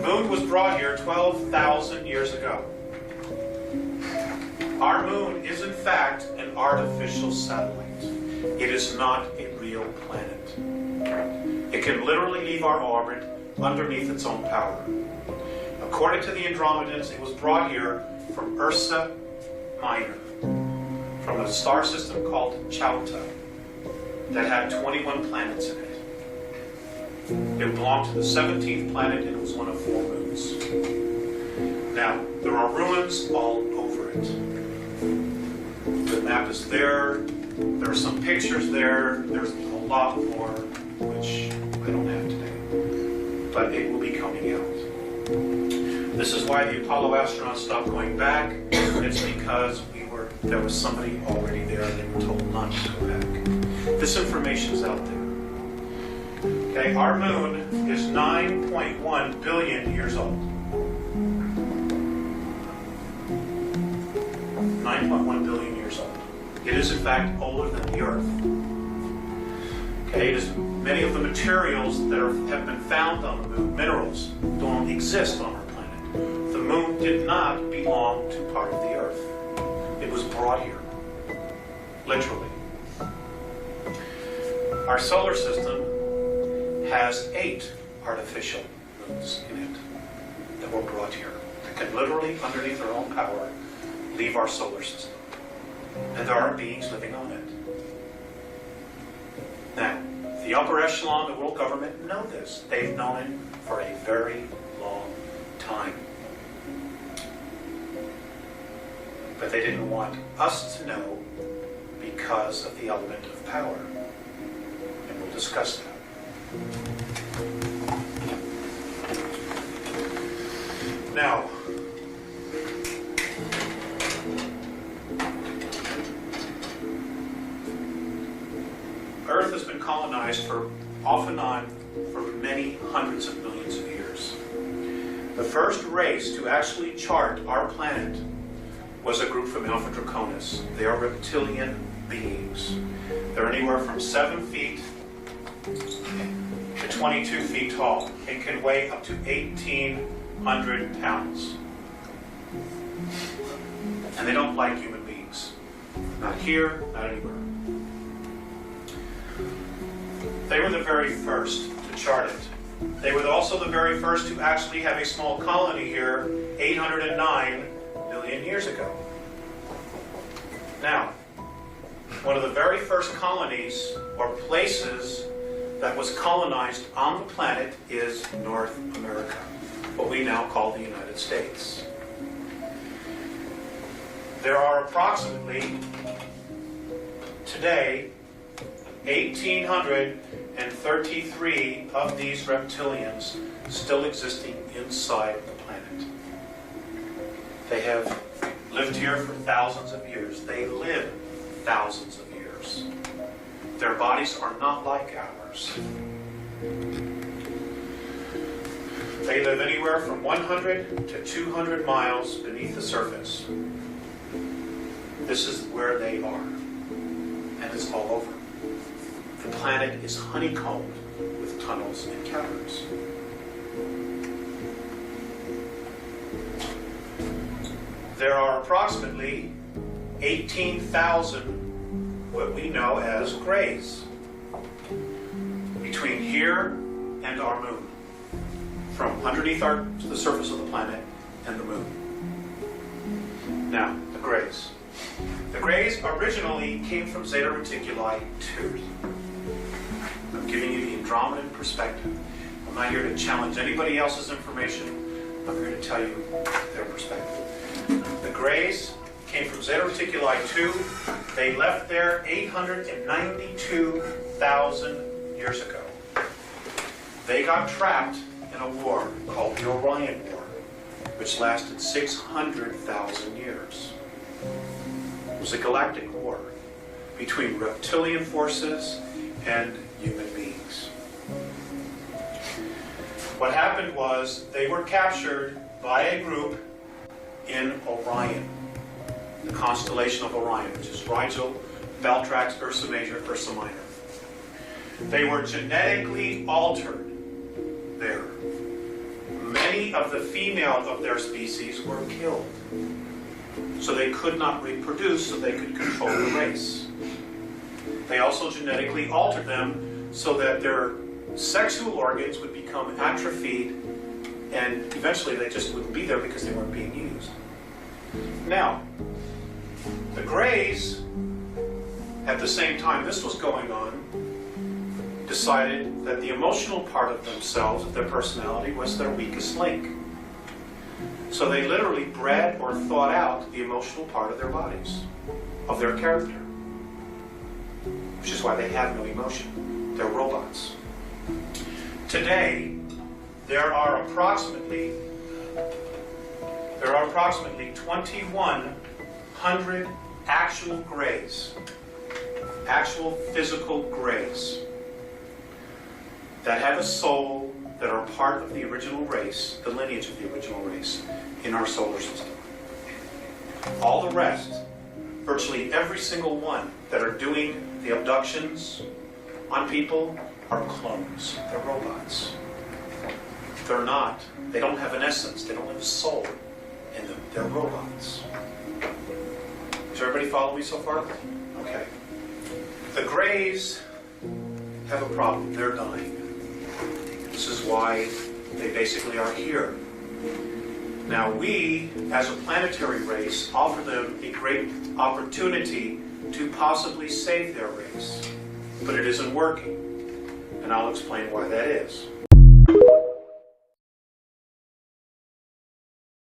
moon was brought here 12,000 years ago. Our moon is in fact an artificial satellite. It is not a real planet. It can literally leave our orbit underneath its own power. According to the Andromedans, it was brought here from Ursa Minor, from a star system called Chauta that had 21 planets in it. It belonged to the 17th planet and it was one of 4 moons. Now, there are ruins all over it. The map is there. There are some pictures there. There's a lot more, which I don't have today. But it will be coming out. This is why the Apollo astronauts stopped going back. It's because there was somebody already there and they were told not to go back. This information is out there. Okay, our moon is 9.1 billion years old. 9.1 billion years old. It is in fact older than the Earth. Okay, it is many of the materials that have been found on the moon, minerals, don't exist on our planet. The moon did not belong to part of the Earth. It was brought here, literally. Our solar system has 8 artificial moons in it that were brought here, that can literally, underneath their own power, leave our solar system. And there are beings living on it. Now, the upper echelon of the world government know this. They've known it for a very long time. But they didn't want us to know because of the element of power. And we'll discuss that. Now, Earth has been colonized off and on for many hundreds of millions of years. The first race to actually chart our planet was a group from Alpha Draconis. They are reptilian beings. They're anywhere from 7 feet to 22 feet tall and can weigh up to 1,800 pounds. And they don't like human beings. Not here, not anywhere. They were the very first to chart it. They were also the very first to actually have a small colony here 809 million years ago. Now, one of the very first colonies or places that was colonized on the planet is North America, what we now call the United States. There are approximately, today, 1,833 of these reptilians still existing inside the planet. They have lived here for thousands of years. They live thousands of years. Their bodies are not like ours. They live anywhere from 100 to 200 miles beneath the surface. This is where they are. And it's all over. The planet is honeycombed with tunnels and caverns. There are approximately 18,000 what we know as grays between here and our moon, from underneath the surface of the planet and the moon. Now, the grays. The grays originally came from Zeta Reticuli 2. I'm giving you the Andromedan perspective. I'm not here to challenge anybody else's information. I'm here to tell you their perspective. The grays came from Zeta Reticuli 2. They left there 892,000 years ago. They got trapped in a war called the Orion War, which lasted 600,000 years. It was a galactic war between reptilian forces and human beings. What happened was they were captured by a group in Orion, the constellation of Orion, which is Rigel, Valtrax, Ursa Major, Ursa Minor. They were genetically altered there. Many of the female of their species were killed. So they could not reproduce, so they could control the race. They also genetically altered them so that their sexual organs would become atrophied, and eventually they just wouldn't be there because they weren't being used. Now, the Greys, at the same time this was going on, decided that the emotional part of themselves, of their personality, was their weakest link. So they literally bred or thought out the emotional part of their bodies, of their character. Which is why they have no emotion. They're robots. Today, there are approximately 2,100 actual Greys, actual physical Greys, that have a soul, that are part of the original race, the lineage of the original race, in our solar system. All the rest, virtually every single one that are doing the abductions on people, are clones. They're robots. They're not. They don't have an essence. They don't have a soul in them. They're robots. Does everybody follow me so far? Okay. The Greys have a problem. They're dying. This is why they basically are here. Now we, as a planetary race, offer them a great opportunity to possibly save their race. But it isn't working. And I'll explain why that is.